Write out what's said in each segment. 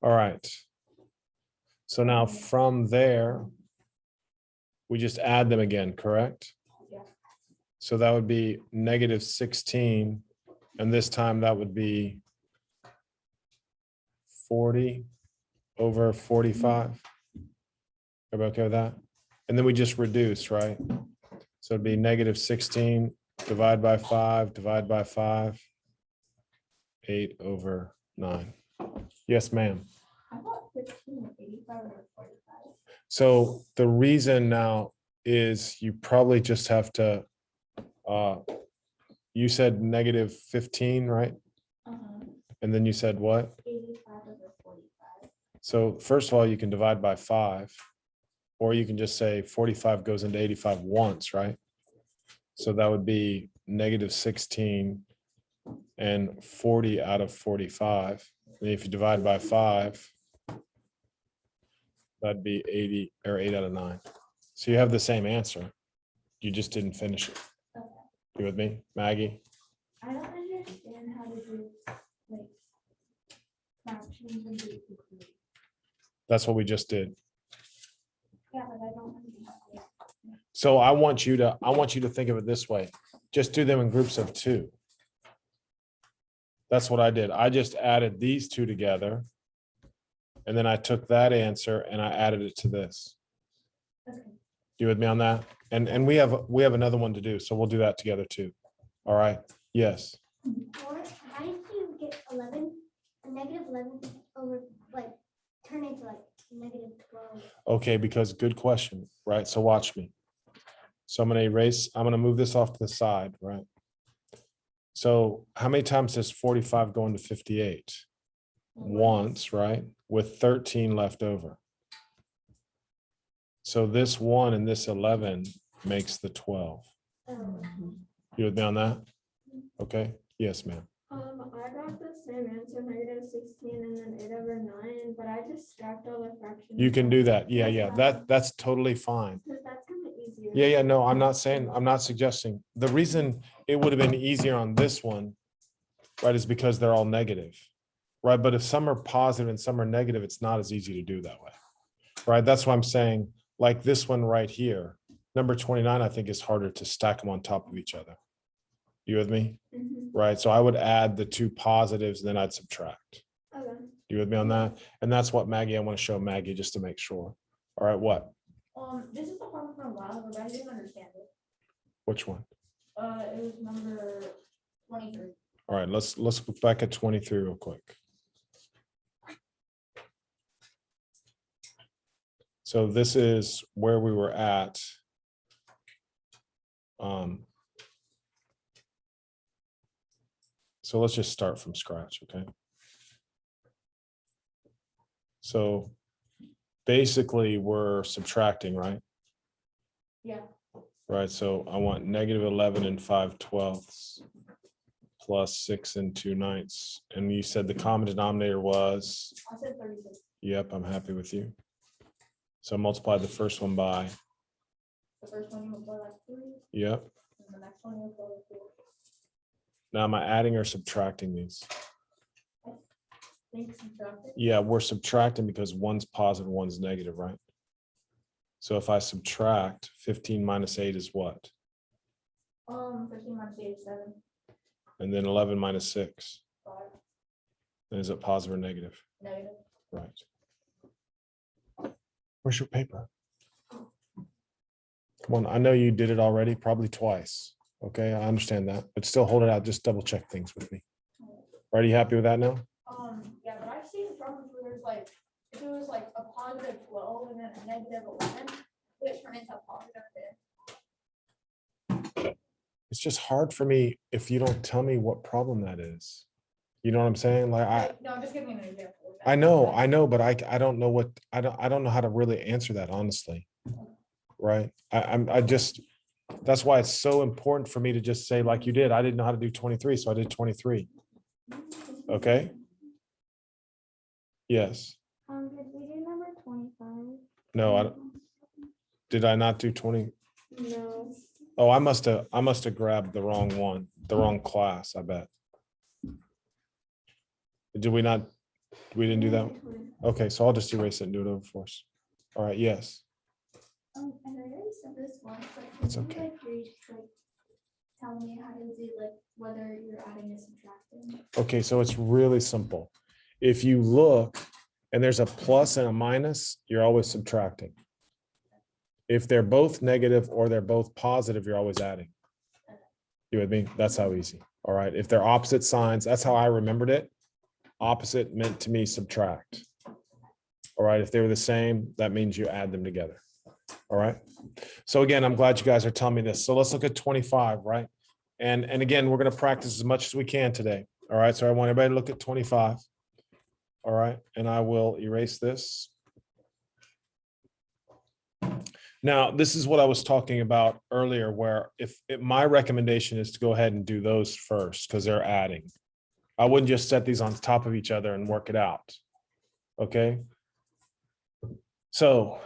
All right. So now from there, we just add them again, correct? Yeah. So that would be negative 16. And this time that would be 40 over 45. Everybody okay with that? And then we just reduce, right? So it'd be negative 16, divide by 5, divide by 5, 8 over 9. Yes, ma'am. I thought 15, 85 over 45. So the reason now is you probably just have to, you said negative 15, right? And then you said what? 85 over 45. So first of all, you can divide by 5, or you can just say 45 goes into 85 once, right? So that would be negative 16 and 40 out of 45. And if you divide by 5, that'd be 80 or 8 out of 9. So you have the same answer. You just didn't finish it. Okay. You with me, Maggie? I don't understand how to do like fractions and do equals. That's what we just did. Yeah, but I don't understand. So I want you to think of it this way. Just do them in groups of 2. That's what I did. I just added these 2 together. And then I took that answer and I added it to this. Okay. You with me on that? And we have another one to do, so we'll do that together too. All right. Yes. Or how did you get 11, a negative 11 over, like, turn into like negative 12? Okay, because good question, right? So watch me. So I'm gonna move this off to the side, right? So how many times does 45 go into 58? Once, right? With 13 left over. So this 1 and this 11 makes the 12. You with me on that? Okay. Yes, ma'am. I got the same answer, negative 16 and then 8 over 9, but I just stacked all the fractions. You can do that. Yeah. That's totally fine. Because that's kind of easier. Yeah. No, I'm not suggesting. The reason it would have been easier on this one, right, is because they're all negative, right? But if some are positive and some are negative, it's not as easy to do that way, right? That's why I'm saying, like this one right here, number 29, I think is harder to stack them on top of each other. You with me? Mhm. Right? So I would add the 2 positives, then I'd subtract. Okay. You with me on that? And that's what Maggie, I want to show Maggie just to make sure. All right, what? This is the problem from a while ago, but I didn't understand it. Which one? It was number 23. All right, let's look back at 23 real quick. So this is where we were at. So let's just start from scratch, okay? So basically we're subtracting, right? Yeah. Right, so I want negative 11 and 5/12 plus 6 and 2/9. And you said the common denominator was, I said 36. yep, I'm happy with you. So multiply the first one by, The first one you will go like 3, yep. and the next one you will go like 4. Now am I adding or subtracting these? Think subtract it. Yeah, we're subtracting because one's positive, one's negative, right? So if I subtract 15 minus 8 is what? 15 minus 8 is 7. And then 11 minus 6. 5. And is it positive or negative? Negative. Right. Where's your paper? Come on, I know you did it already, probably twice. Okay, I understand that, but still hold it out. Just double check things with me. Are you happy with that now? Yeah, but I've seen problems where there's like, if it was like a positive 12 and then a negative 11, it turned into a positive 10. It's just hard for me if you don't tell me what problem that is. You know what I'm saying? Like No, I'm just giving you an example. I know, but I don't know what, I don't know how to really answer that honestly. Right? I just, that's why it's so important for me to just say like you did. I didn't know how to do 23, so I did 23. Okay? Yes. Did we do number 25? No, did I not do 20? No. Oh, I must have grabbed the wrong one, the wrong class, I bet. Did we not, we didn't do that? Okay, so I'll just erase it and do it over for us. All right, yes. And I know you said this once, but It's can you okay. like tell me how to do like whether you're adding or subtracting? Okay, so it's really simple. If you look and there's a plus and a minus, you're always subtracting. If they're both negative or they're both positive, you're always adding. You with me? That's how easy. All right. If they're opposite signs, that's how I remembered it. Opposite meant to me subtract. All right. If they were the same, that means you add them together. All right. So again, I'm glad you guys are telling me this. So let's look at 25, right? And again, we're going to practice as much as we can today. All right. So I want everybody to look at 25. All right. And I will erase this. Now, this is what I was talking about earlier, where if my recommendation is to go ahead and do those first because they're adding. I wouldn't just set these on top of each other and work it out. Okay. So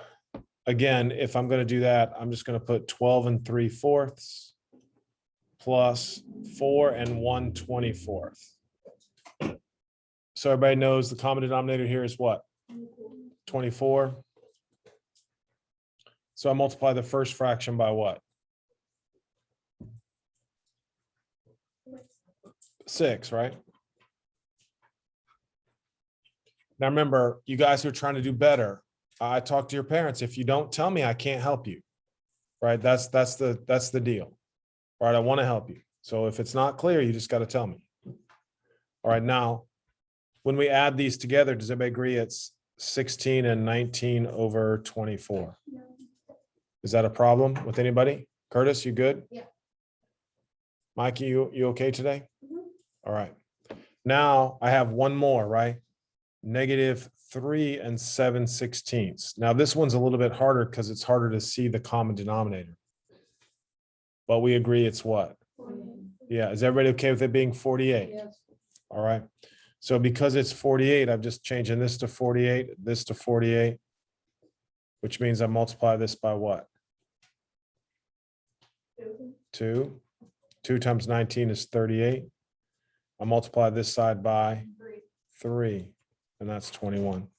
again, if I'm going to do that, I'm just going to put 12 3/4 plus 4 1/24. So everybody knows the common denominator here is what? 24. So I multiply the first fraction by what? 6, right? Now remember, you guys who are trying to do better, I talk to your parents. If you don't tell me, I can't help you. Right? That's the deal. All right, I want to help you. So if it's not clear, you just got to tell me. All right, now, when we add these together, does everybody agree it's 16 and 19 over 24? Is that a problem with anybody? Curtis, you good? Yeah. Mikey, you okay today? Mhm. All right. Now I have one more, right? -3 7/16. Now this one's a little bit harder because it's harder to see the common denominator. But we agree it's what? Yeah, is everybody okay with it being 48? Yes. All right. So because it's 48, I'm just changing this to 48, this to 48, which means I multiply this by what? 2. 2 times 19 is 38. I multiply this side by 3, and that's 21.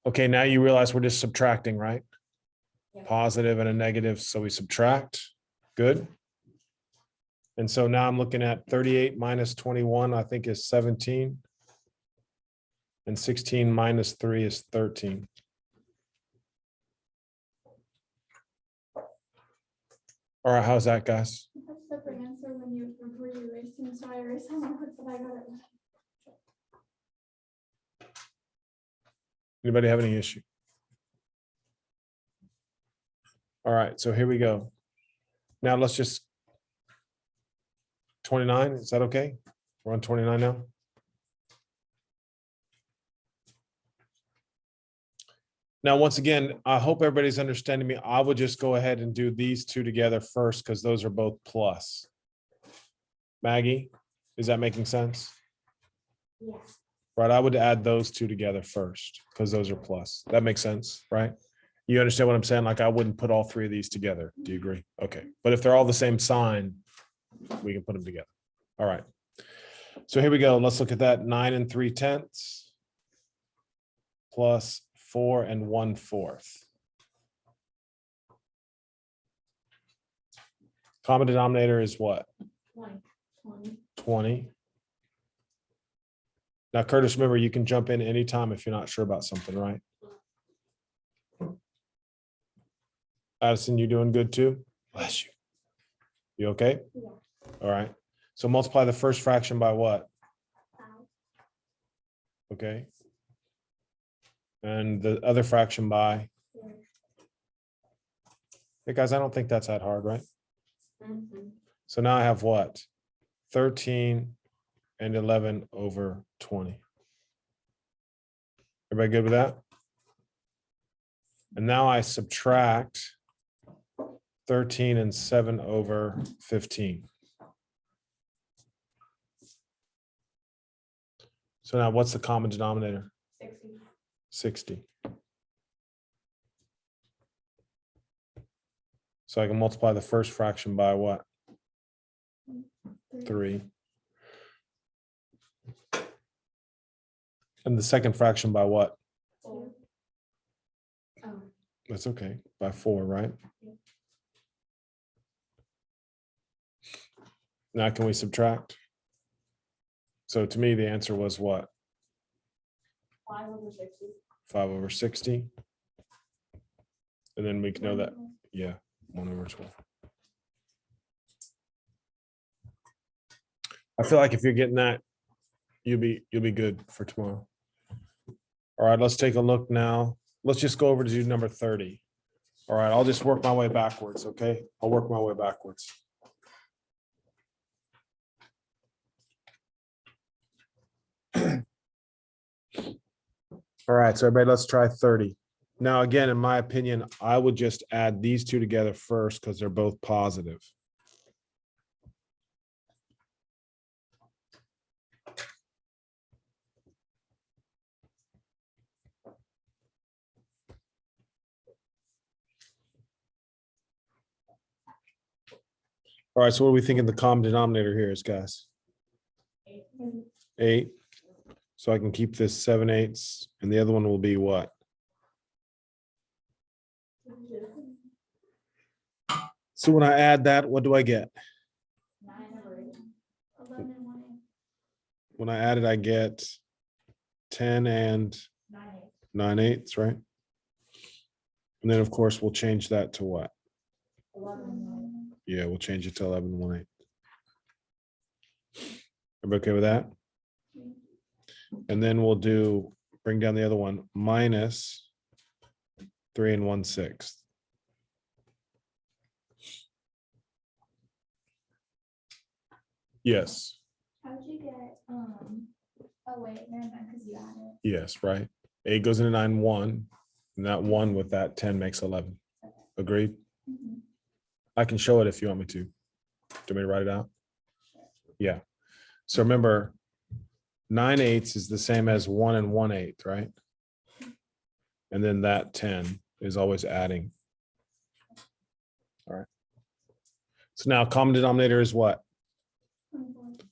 Okay, now you realize we're just subtracting, right? Yeah. Positive and a negative, so we subtract. Good. And so now I'm looking at 38 minus 21, I think is 17. And 16 minus 3 is 13. All right, how's that, guys? That's the different answer when you before you erased them, so I erased them, but I got it. Anybody have any issue? All right, so here we go. Now let's just 29, is that okay? We're on 29 now. Now, once again, I hope everybody's understanding me. I would just go ahead and do these two together first because those are both plus. Maggie, is that making sense? Yeah. Right, I would add those two together first because those are plus. That makes sense, right? You understand what I'm saying? Like I wouldn't put all three of these together. Do you agree? Okay, but if they're all the same sign, we can put them together. All right. So here we go. Let's look at that. 9 3/10 plus 4 1/4. Common denominator is what? 20. Now, Curtis, remember, you can jump in anytime if you're not sure about something, right? Addison, you doing good too? Bless you. You okay? Yeah. All right. So multiply the first fraction by what? 5. Okay. And the other fraction by? Yeah. Hey, guys, I don't think that's that hard, right? Mhm. So now I have what? 13 and 11 over 20. Everybody good with that? And now I subtract 13 and 7 over 15. So now what's the common denominator? 60. So I can multiply the first fraction by what? 3. And the second fraction by what? Four. Oh, That's okay, by 4, right? Now can we subtract? So to me, the answer was what? 5/60. 5/60. And then we can know that, yeah, 1/12. I feel like if you're getting that, you'll be good for tomorrow. All right, let's take a look now. Let's just go over to do number 30. All right, I'll just work my way backwards, okay? I'll work my way backwards. All right, so everybody, let's try 30. Now, again, in my opinion, I would just add these two together first because they're both positive. All right, so what are we thinking the common denominator here is, guys? 8. So I can keep this 7/8, and the other one will be what? So when I add that, what do I get? 9/8. When I add it, I get 10 and 9/8, right? And then, of course, we'll change that to what? 11. Yeah, we'll change it to 11 1/8. Everybody okay with that? And then we'll bring down the other one, minus 3 1/6. Yes, How'd you get, oh wait, never mind, because you added. yes, right. 8 goes into 9, 1, and that 1 with that 10 makes 11. Agreed? Mhm. I can show it if you want me to. Do you want me to write it out? Yeah. So remember, 9/8 is the same as 1 1/8, right? And then that 10 is always adding. All right. So now common denominator is what?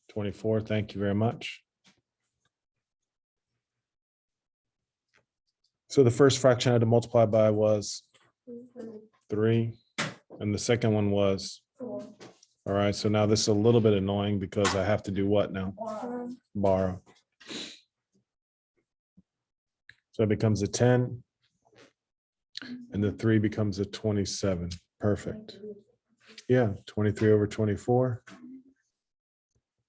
24. Thank you very much. So the first fraction I had to multiply by was 3, and the second one was, 4. all right, so now this is a little bit annoying because I have to do what now? Borrow. So it becomes a 10, and the 3 becomes a 27. Perfect. Yeah, 23/24.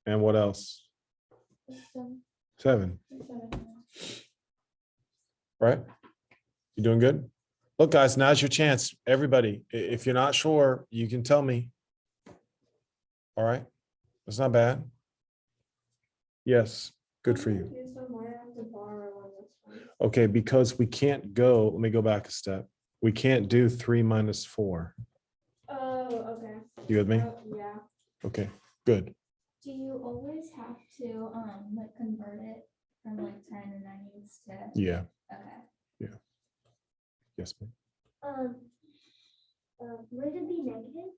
And what else? 7. Right? You doing good? Look, guys, now's your chance. Everybody, if you're not sure, you can tell me. All right? That's not bad. Yes, good for you. Okay, because we can't go, let me go back a step. We can't do 3 minus 4. Oh, okay. You with me? Yeah. Okay, good. Do you always have to, like convert it from like 10 and 90s to? Yeah, Okay. yes, ma'am. Would it be negative?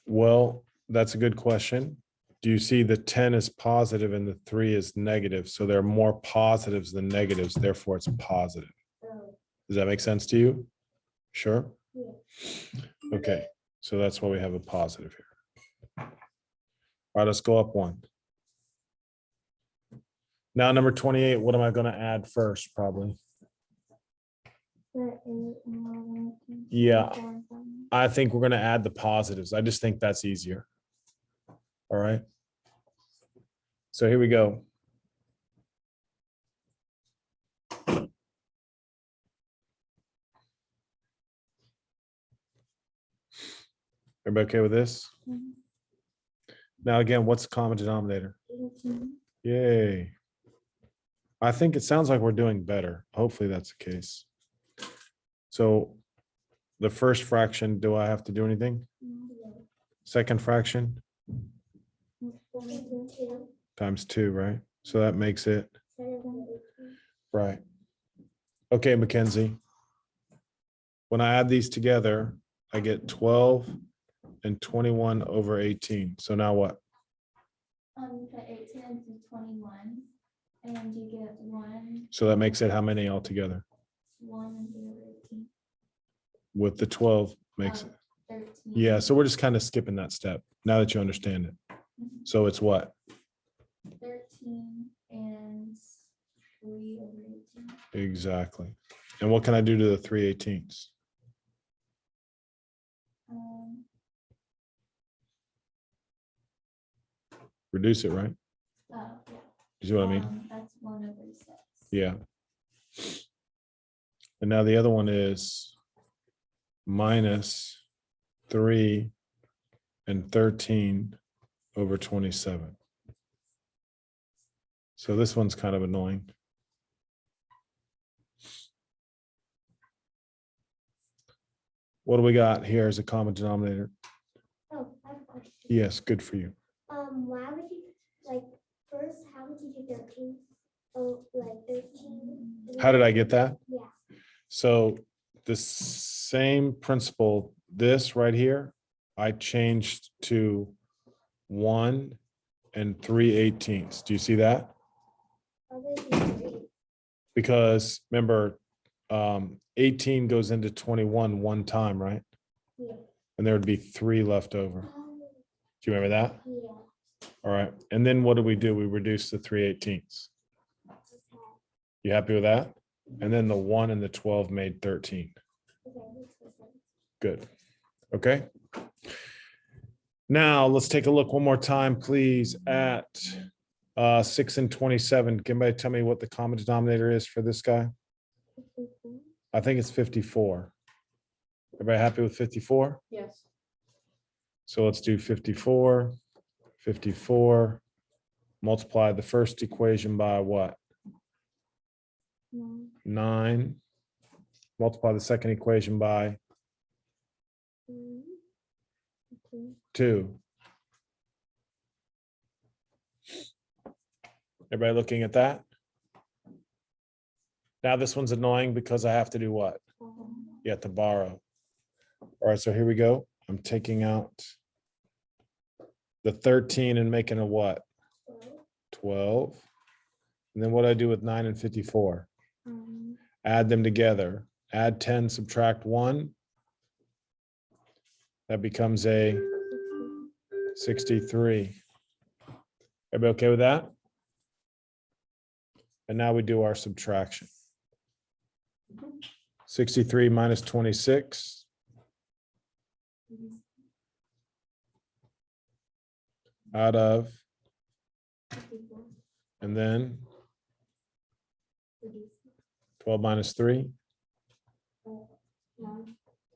Well, that's a good question. Do you see the 10 is positive and the 3 is negative? So there are more positives than negatives, therefore it's positive. Oh, Does that make sense to you? Sure? yeah. Okay, so that's why we have a positive here. All right, let's go up 1. Now, number 28, what am I going to add first, probably? Yeah, I think we're going to add the positives. I just think that's easier. All right. So here we go. Everybody okay with this? Mhm. Now, again, what's the common denominator? 18. Yay. I think it sounds like we're doing better. Hopefully that's the case. So the first fraction, do I have to do anything? Second fraction 22. times 2, right? So that makes it, 18. right. Okay, Mackenzie. When I add these together, I get 12 and 21/18. So now what? Put 18 into 21. And you get 1, So that makes it how many altogether? 1 and 18. With the 12 makes it. 13. Yeah, so we're just kind of skipping that step now that you understand it. So it's what? 13 and 3 over 18. Exactly. And what can I do to the 3/18? Reduce it, right? Yeah. You see what I mean? That's 1 over 6. Yeah. And now the other one is minus 3 and 13 over 27. So this one's kind of annoying. What do we got here as a common denominator? Oh, I have a question. Yes, good for you. Why would you, like, first, how would you do 13? Oh, like 13? How did I get that? Yeah. So the same principle, this right here, I changed to 1 and 3/18. Do you see that? Why would it be 3? Because remember, 18 goes into 21 one time, right? Yeah. And there would be 3 left over. Do Oh, you remember that? yeah. All right. And then what do? We reduce the 3/18. Okay. You happy with that? And then the 1 and the 12 made 13. Okay, makes more sense. Good. Okay. Now let's take a look one more time, please, at 6 and 27. Can anybody tell me what the common denominator is for this guy? I think it's 54. Everybody happy with 54? Yes. So let's do 54, 54. Multiply the first equation by what? 9. Multiply the second equation by 2. Everybody looking at that? Now this one's annoying because I have to do what? You have to borrow. All right, so here we go. I'm taking out the 13 and making a what? 12. And then what do I do with 9 and 54? Add them together. Add 10, subtract 1. That becomes a 63. Everybody okay with that? And now we do our subtraction. 63 minus 26. Out of, and then 12 minus 3,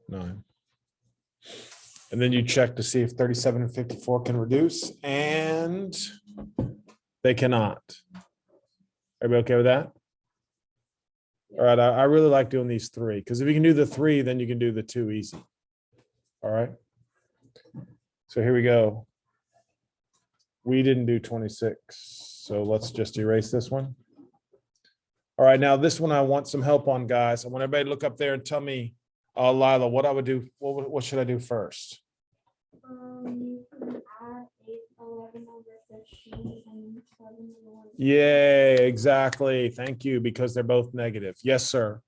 9. And then you check to see if 37 and 54 can reduce, and they cannot. Everybody okay with that? All right, I really like doing these 3, because if you can do the 3, then you can do the 2 easy. All right. So here we go. We didn't do 26, so let's just erase this one. All right, now this one I want some help on, guys. I want everybody to look up there and tell me, Lila, what I would do. What should I do first? You can add 11 over 15 and 7 over 1. Yay, exactly. Thank you, because they're both negative. Yes, sir.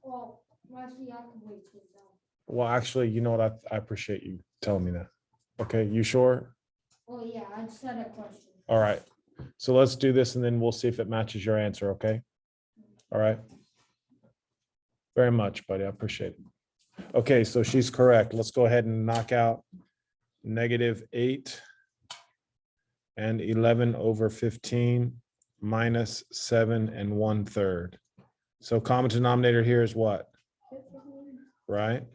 Well, actually, I can wait till now. Well, actually, you know what? I appreciate you telling me that. Okay, you sure? Well, yeah, I just had a question. All right. So let's do this and then we'll see if it matches your answer, okay? All right. Very much, buddy. I appreciate it. Okay, so she's correct. Let's go ahead and knock out -8 and 11 over 15 minus 7 and 1/3. So common denominator here is what? Right?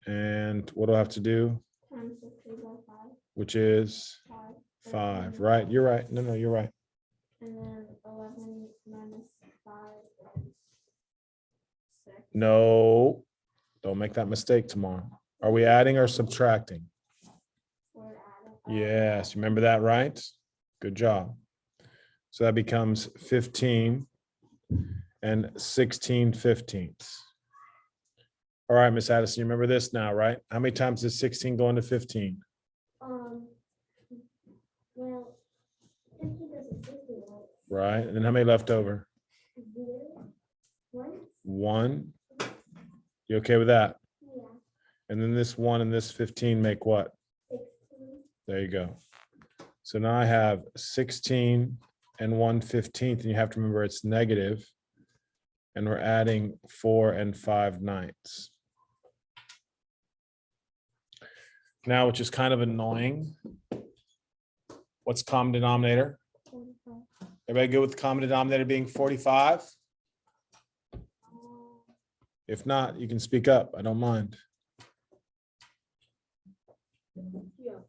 And what do I have to do? Times 3 by 5. Which is 5, right? You're right. No, you're right. And then 11 minus 5 is 6. No, don't make that mistake tomorrow. Are we adding or subtracting? We're adding. Yes, remember that, right? Good job. So that becomes 15 and 16/15. All right, Miss Addison, you remember this now, right? How many times does 16 go into 15? Well, 15 goes Right, and then how many left over? 0, 1, 1. You okay with that? yeah, And then this 1 and this 15 make what? 16, There you go. So now I have 16 and 1/15, and you have to remember it's negative. And we're adding 4 and 5/9. Now, which is kind of annoying. What's common denominator? 45. Everybody good with the common denominator being 45? If not, you can speak up. I don't mind. Yeah.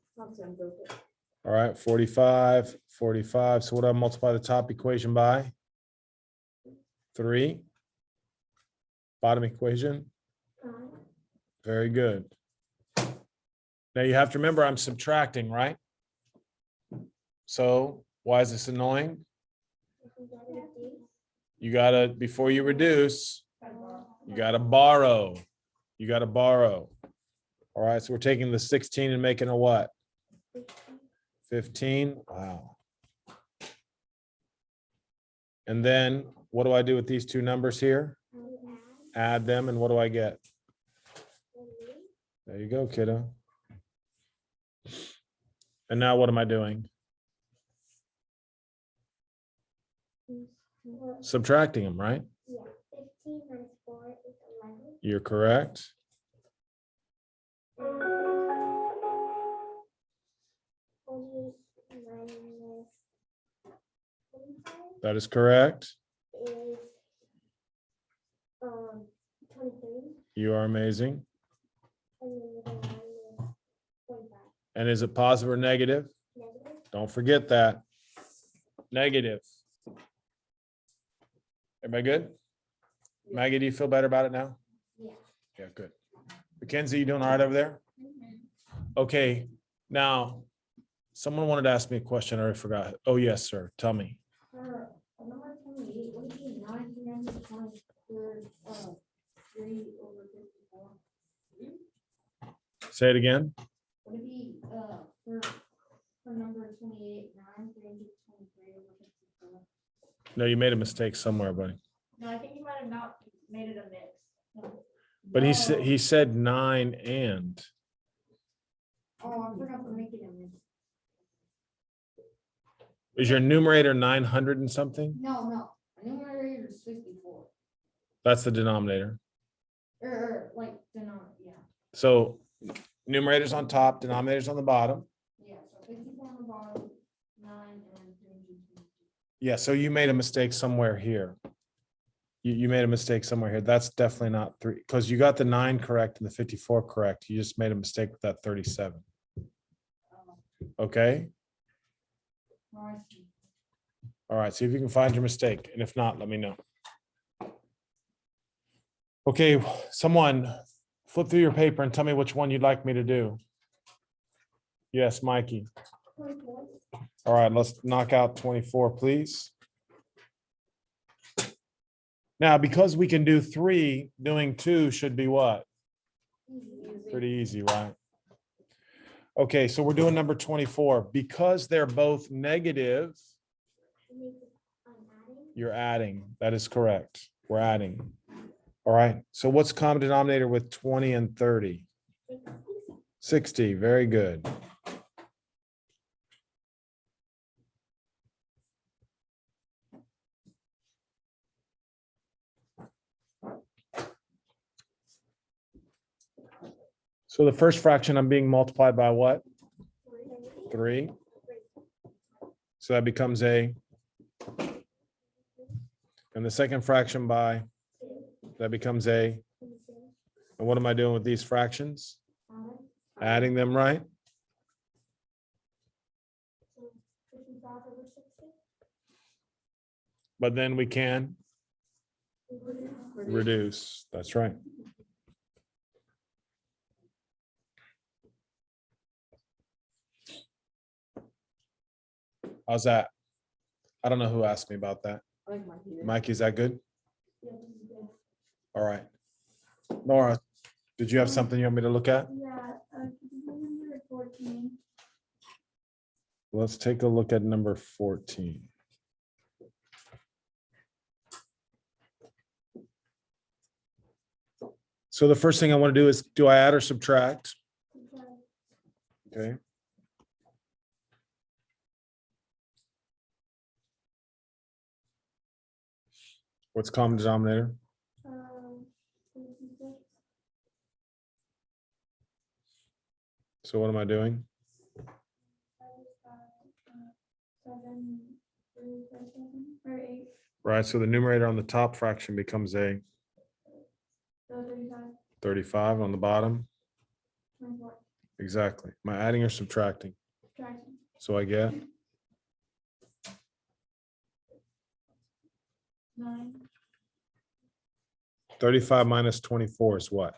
All right, 45, 45. So what do I multiply the top equation by? 3. Bottom equation. 5, Very good. Now you have to remember I'm subtracting, right? So why is this annoying? You gotta, before you reduce, you gotta borrow. You gotta borrow. All right, so we're taking the 16 and making a what? 15. Wow. And then what do I do with these two numbers here? Add them, and what do I get? There you go, kiddo. And now what am I doing? Subtracting them, right? Yeah, 15 minus 4 is 11. You're correct. 48 minus 45 That is correct. is 23. You are amazing. And then the line is 45. And is it positive or negative? Negative. Don't forget that. Negative. Everybody good? Maggie, do you feel better about it now? Yeah. Yeah, good. Mackenzie, you doing all right over there? Okay, now, someone wanted to ask me a question. I already forgot. Oh, yes, sir. Tell me. For number 28, would it be 9 323, 3 over 54? Say it again. Would it be, for number 28, 9 323 over 54? No, you made a mistake somewhere, buddy. No, I think you might have not made it a mix. No. But No. he said 9 and. Oh, I forgot to make it a mix. Is your numerator 900 and something? No. Numerator is 64. That's the denominator. Like, denominator, yeah. So numerator's on top, denominator's on the bottom. Yeah, so 54 on the bottom, 9 and 322. Yeah, so you made a mistake somewhere here. You made a mistake somewhere here. That's definitely not 3, because you got the 9 correct and the 54 correct. You just made a mistake with that 37. Okay? Oh, I see. All right, see if you can find your mistake. And if not, let me know. Okay, someone flip through your paper and tell me which one you'd like me to do. Yes, Mikey. 24. All right, let's knock out 24, please. Now, because we can do 3, doing 2 should be what? Pretty easy, right? Okay, so we're doing number 24. Because they're both negative, you're adding. That is correct. We're adding. All right, so what's common denominator with 20 and 30? 60, very good. So the first fraction I'm being multiplied by what? 3. So that becomes a, and the second fraction by, that becomes a, and what am I doing with these fractions? Adding them, right? But then we can reduce. That's right. How's that? I don't know who asked me about that. I like Mikey. Mikey, is that good? All right. Nora, did you have something you want me to look at? Yeah, number 14. Let's take a look at number 14. So the first thing I want to do is, do I add or subtract? Okay. What's common denominator? 56. So what am I doing? I just got, 7, 3, 7, or 8, Right, so the numerator on the top fraction becomes a so 35, 35 on the bottom. 24, Exactly. Am I adding or subtracting? subtraction, So I get 9, 35 minus 24 is what?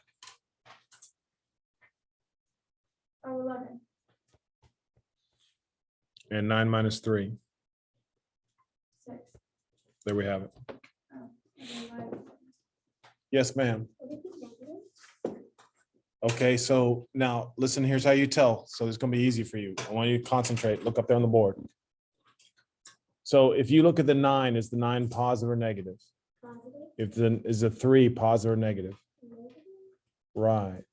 or 11, And 9 minus 3. 6. There we have it. Oh, and then minus 7. Yes, ma'am. Would it be negative? Okay, so now listen, here's how you tell. So it's gonna be easy for you. I want you to concentrate. Look up there on the board. So if you look at the 9, is the 9 positive or negative? Positive? If the is the 3 positive or negative? Negative? Right.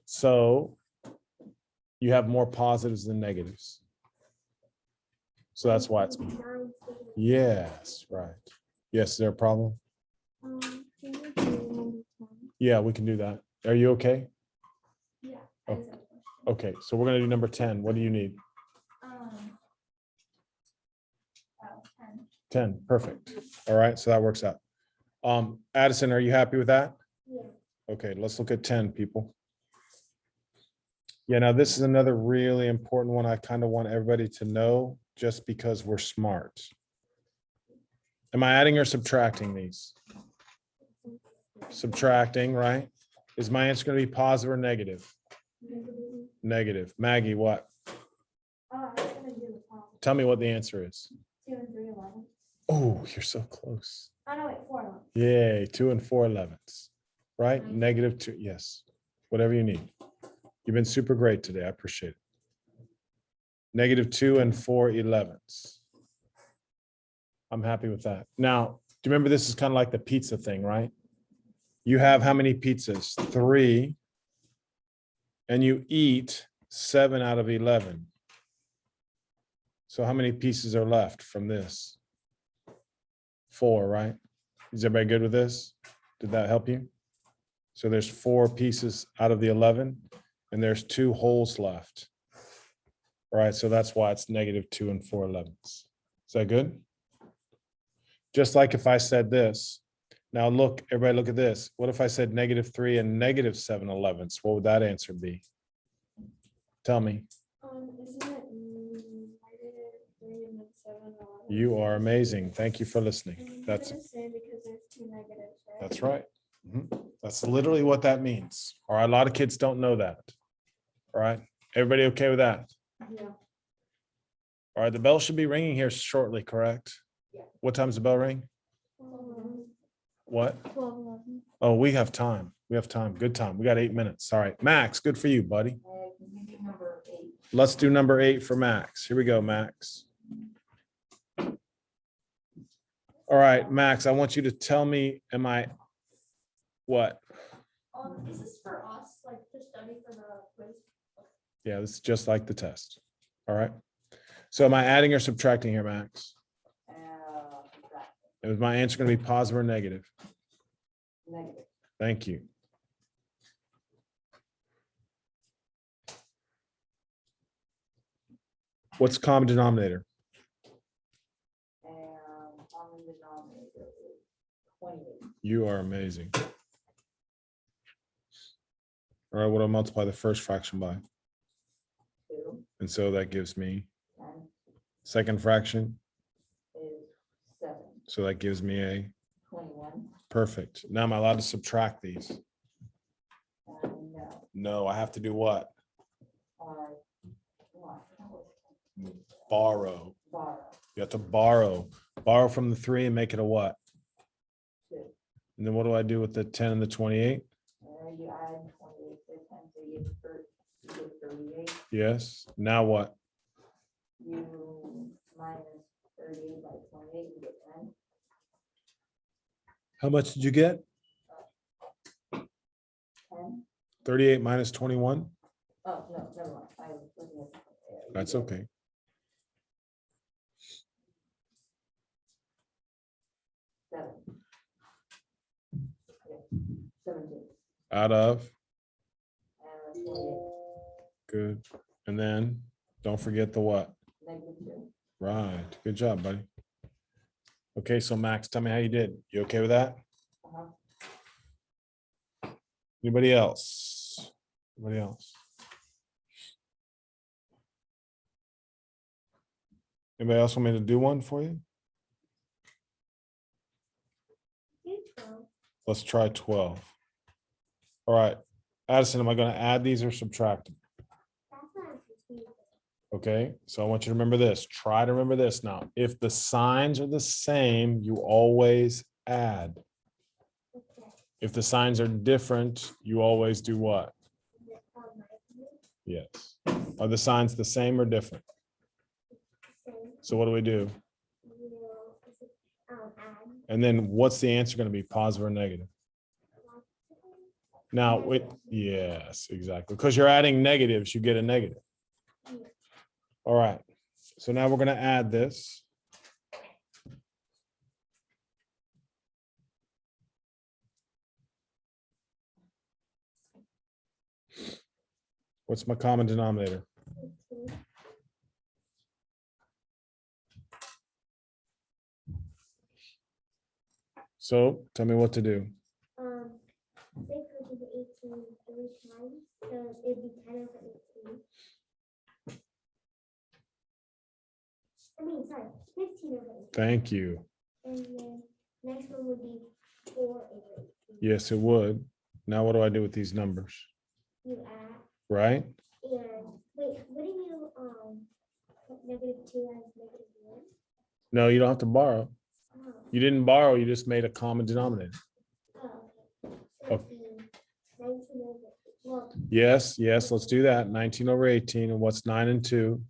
So you have more positives than negatives. So that's why it's, Nine's bigger. yes, right. Yes, is there a problem? Can you do number 10? Yeah, we can do that. Are you okay? Yeah. Oh. I just have a question. Okay, so we're gonna do number 10. What do you need? Oh, 10. 10, perfect. All right, so that works out. Addison, are you happy with that? Yeah. Okay, let's look at 10, people. Yeah, now this is another really important one. I kind of want everybody to know just because we're smart. Am I adding or subtracting these? Subtracting, right? Is my answer going to be positive or negative? Negative. Negative. Maggie, what? Oh, I was gonna do the top. Tell me what the answer is. 2 and 3, 11. Oh, you're so close. Oh, no, wait, 4, 11. Yay, 2 and 4 elevenths, right? Nice. -2, yes. Whatever you need. You've been super great today. I appreciate it. -2 and 4 elevenths. I'm happy with that. Now, do you remember this is kind of like the pizza thing, right? You have how many pizzas? 3. And you eat 7 out of 11. So how many pieces are left from this? 4, right? Is everybody good with this? Did that help you? So there's 4 pieces out of the 11, and there's 2 holes left. All right, so that's why it's -2 and 4 elevenths. Is that good? Just like if I said this. Now look, everybody look at this. What if I said -3 and -7 elevenths? What would that answer be? Tell me. Isn't it -3 and then 7, 11? You are amazing. Thank you for listening. And That's you're gonna say because there's 2 negatives, right? That's right. Mhm. That's literally what that means. All right, a lot of kids don't know that. All right, everybody okay with that? Yeah. All right, the bell should be ringing here shortly, correct? Yeah. What time's the bell ring? 12, What? 12, 11. Oh, we have time. We have time. Good time. We got 8 minutes. All right, Max, good for you, buddy. Number 8. Let's do number 8 for Max. Here we go, Max. All right, Max, I want you to tell me, am I, what? Is this for us, like to study for the quiz? Yeah, this is just like the test. All right. So am I adding or subtracting here, Max? Is my answer going to be positive or negative? Negative. Thank you. What's common denominator? And common denominator is 28. You are amazing. All right, what do I multiply the first fraction by? 2 And so that gives me and second fraction. is 7. So that gives me a 21. perfect. Now am I allowed to subtract these? And no. No, I have to do what? What? Borrow. Borrow. You have to borrow. Borrow from the 3 and make it a what? 2. And then what do I do with the 10 and the 28? You add 28 to 10, so you get 38. Yes. Now what? You minus 38 by 28, you get 10. How much did you get? 38 minus 21. Oh, no, never mind. I was looking at. That's okay. Seven. Yeah, 17. Out of, And 28. good. And then don't forget the what? -2. Right. Good job, buddy. Okay, so Max, tell me how you did. You okay with that? Uh-huh. Anybody else? Anybody else? Anybody else want me to do one for you? Do 12. Let's try 12. All right. Addison, am I going to add these or subtract them? That's not confusing. Okay, so I want you to remember this. Try to remember this now. If the signs are the same, you always add. Okay. If the signs are different, you always do what? Yes. Are the signs the same or different? So what do we do? Add. And then what's the answer going to be, positive or negative? Now, wait, yes, exactly. Because you're adding negatives, you get a negative. All right. So now we're going to add this. What's my common denominator? So tell me what to do. 6, which is 18, 3 times, so it'd be 10 over 18. I mean, sorry, 15 over 18. Thank you. And then next one would be 4 over 18. Yes, it would. Now what do I do with these numbers? You add, Right? and wait, wouldn't you put -2 as -1? No, you don't have to borrow. Oh, You didn't borrow, you just made a common denominator. oh, okay. So it'd be 19 over, well, Yes, yes, let's do that. 19 over 18. And what's 9 and 2?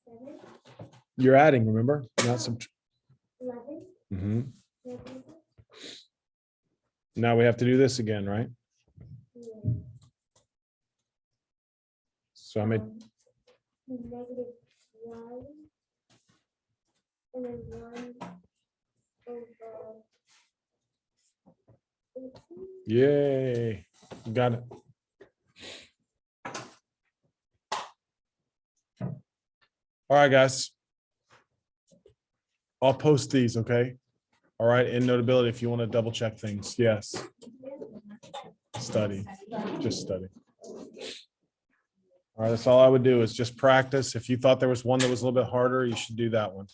7, You're adding, remember? Not subtract. 11, Mhm. 11, Now we have to do this again, right? yeah. So I made, -1, and then 1 over 18. yay, got it. All right, guys. I'll post these, okay? All right, in Notability, if you want to double check things, yes. Study, just study. All right, that's all I would do is just practice. If you thought there was one that was a little bit harder, you should do that one.